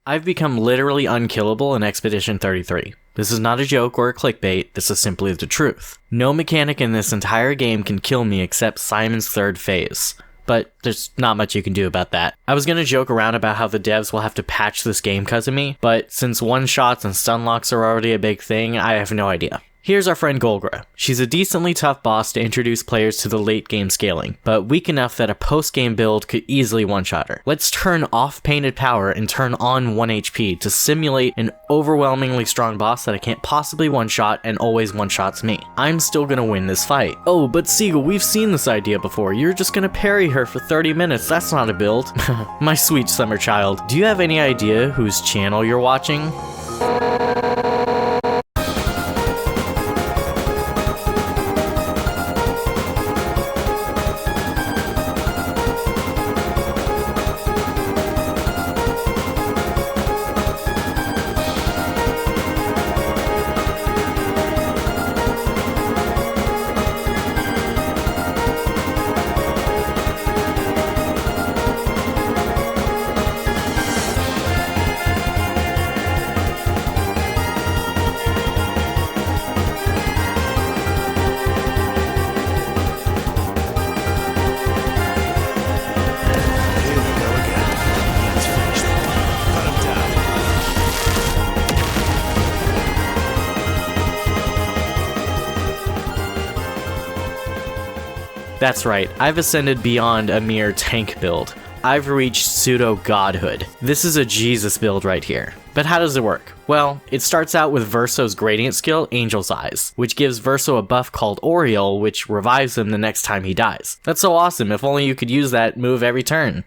I've become literally unkillable in Expedition 33. This is not a joke or a clickbait, this is simply the truth. No mechanic in this entire game can kill me except Simon's third phase. But there's not much you can do about that. I was gonna joke around about how the devs will have to patch this game cause of me, but since one-shots and stun locks are already a big thing, I have no idea. Here's our friend Golgra. She's a decently tough boss to introduce players to the late game scaling, but weak enough that a post-game build could easily one-shot her. Let's turn off Painted Power and turn on 1 HP to simulate an overwhelmingly strong boss that I can't possibly one-shot and always one-shots me. I'm still gonna win this fight. Oh, but Seagull, we've seen this idea before. You're just gonna parry her for 30 minutes. That's not a build. My sweet summer child. Do you have any idea whose channel you're watching? That's right, I've ascended beyond a mere tank build. I've reached pseudo-godhood. This is a Jesus build right here. But how does it work? Well, it starts out with Verso's gradient skill, Angel's Eyes, which gives Verso a buff called Oriole, which revives him the next time he dies. That's so awesome, if only you could use that move every turn.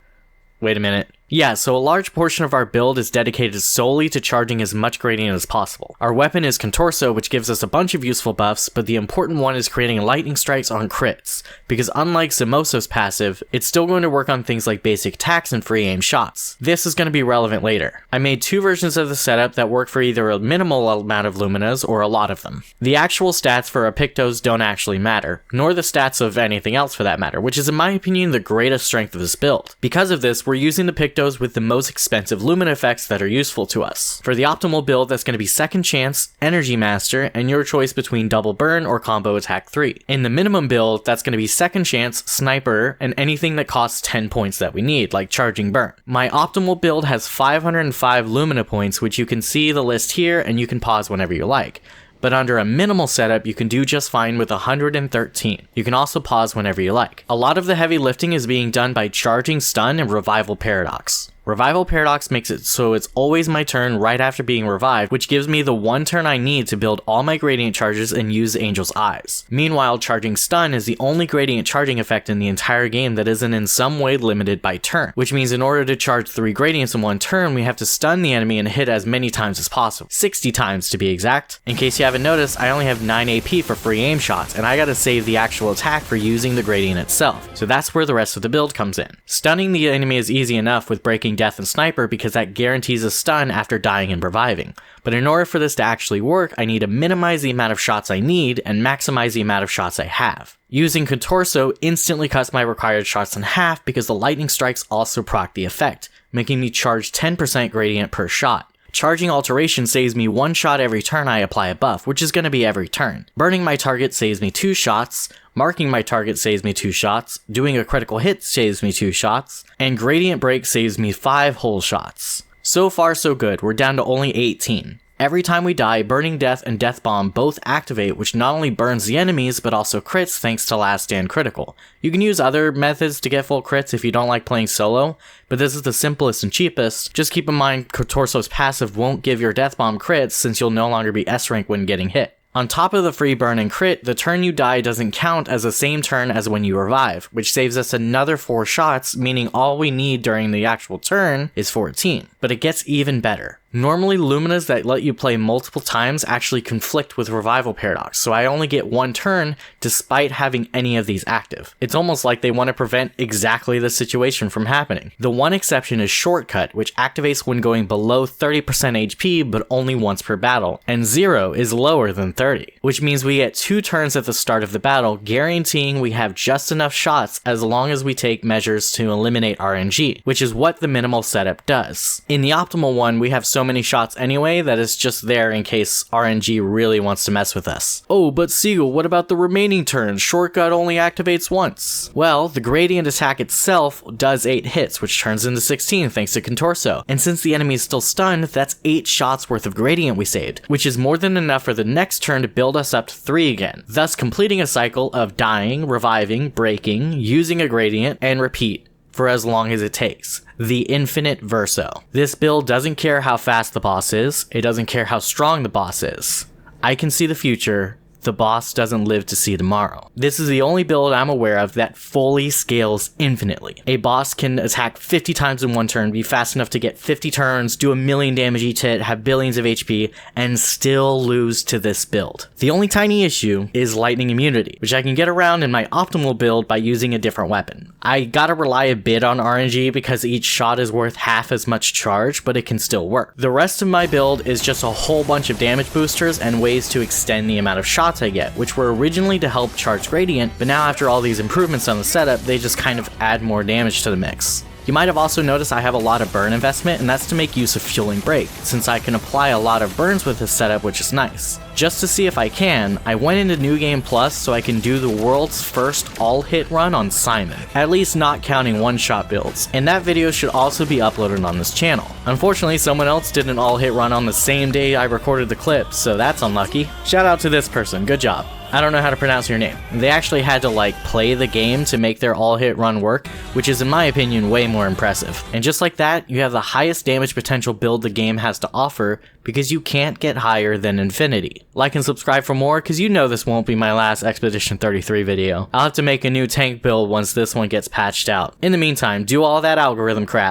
Wait a minute. Yeah, so a large portion of our build is dedicated solely to charging as much gradient as possible. Our weapon is Contorso, which gives us a bunch of useful buffs, but the important one is creating lightning strikes on crits, because unlike Zimoso's passive, it's still going to work on things like basic attacks and free aim shots. This is going to be relevant later. I made 2 versions of the setup that work for either a minimal amount of Luminas or a lot of them. The actual stats for our Pictos don't actually matter, nor the stats of anything else for that matter, which is in my opinion the greatest strength of this build. Because of this, we're using the Pictos with the most expensive Lumina effects that are useful to us. For the optimal build, that's going to be Second Chance, Energy Master, and your choice between Double Burn or Combo Attack 3. In the minimum build, that's going to be Second Chance, Sniper, and anything that costs 10 points that we need, like Charging Burn. My optimal build has 505 Lumina points, which you can see the list here, and you can pause whenever you like. But under a minimal setup, you can do just fine with 113. You can also pause whenever you like. A lot of the heavy lifting is being done by charging stun and revival paradox. Revival Paradox makes it so it's always my turn right after being revived, which gives me the one turn I need to build all my gradient charges and use Angel's Eyes. Meanwhile, Charging Stun is the only gradient charging effect in the entire game that isn't in some way limited by turn, which means in order to charge 3 gradients in one turn, we have to stun the enemy and hit as many times as possible. 60 times to be exact. In case you haven't noticed, I only have 9 AP for free aim shots, and I gotta save the actual attack for using the gradient itself. So that's where the rest of the build comes in. Stunning the enemy is easy enough with breaking Death and Sniper because that guarantees a stun after dying and reviving. But in order for this to actually work, I need to minimize the amount of shots I need and maximize the amount of shots I have. Using Contorso instantly cuts my required shots in half because the lightning strikes also proc the effect, making me charge 10% gradient per shot. Charging Alteration saves me 1 shot every turn I apply a buff, which is going to be every turn. Burning my target saves me 2 shots, marking my target saves me 2 shots, doing a critical hit saves me 2 shots, and Gradient Break saves me 5 whole shots. So far so good, we're down to only 18. Every time we die, Burning Death and Death Bomb both activate, which not only burns the enemies, but also crits thanks to Last Stand Critical. You can use other methods to get full crits if you don't like playing solo, but this is the simplest and cheapest. Just keep in mind, Contorso's passive won't give your Death Bomb crits since you'll no longer be S-rank when getting hit. On top of the free burn and crit, the turn you die doesn't count as the same turn as when you revive, which saves us another 4 shots, meaning all we need during the actual turn is 14. But it gets even better. Normally Luminas that let you play multiple times actually conflict with Revival Paradox, so I only get one turn despite having any of these active. It's almost like they want to prevent exactly this situation from happening. The one exception is Shortcut, which activates when going below 30% HP but only once per battle, and 0 is lower than 30, which means we get 2 turns at the start of the battle, guaranteeing we have just enough shots as long as we take measures to eliminate RNG, which is what the minimal setup does. In the optimal one, we have so many shots anyway that it's just there in case RNG really wants to mess with us. Oh, but Seagull, what about the remaining turns? Shortcut only activates once. Well, the gradient attack itself does 8 hits, which turns into 16 thanks to Contorso, and since the enemy is still stunned, that's 8 shots worth of gradient we saved, which is more than enough for the next turn to build us up to 3 again, thus completing a cycle of dying, reviving, breaking, using a gradient, and repeat for as long as it takes. The infinite Verso. This build doesn't care how fast the boss is, it doesn't care how strong the boss is. I can see the future, the boss doesn't live to see tomorrow. This is the only build I'm aware of that fully scales infinitely. A boss can attack 50 times in one turn, be fast enough to get 50 turns, do 1,000,000 damage each hit, have billions of HP, and still lose to this build. The only tiny issue is lightning immunity, which I can get around in my optimal build by using a different weapon. I gotta rely a bit on RNG because each shot is worth half as much charge, but it can still work. The rest of my build is just a whole bunch of damage boosters and ways to extend the amount of shots I get, which were originally to help charge gradient, but now after all these improvements on the setup, they just kind of add more damage to the mix. You might have also noticed I have a lot of burn investment, and that's to make use of Fueling Break, since I can apply a lot of burns with this setup, which is nice. Just to see if I can, I went into New Game Plus so I can do the world's first all-hit run on Simon, at least not counting one-shot builds, and that video should also be uploaded on this channel. Unfortunately, someone else did an all-hit run on the same day I recorded the clip, so that's unlucky. Shout out to this person, good job. I don't know how to pronounce your name. They actually had to play the game to make their all-hit run work, which is in my opinion way more impressive. And just like that, you have the highest damage potential build the game has to offer because you can't get higher than infinity. Like and subscribe for more, because you know this won't be my last Expedition 33 video. I'll have to make a new tank build once this one gets patched out. In the meantime, do all that algorithm crap.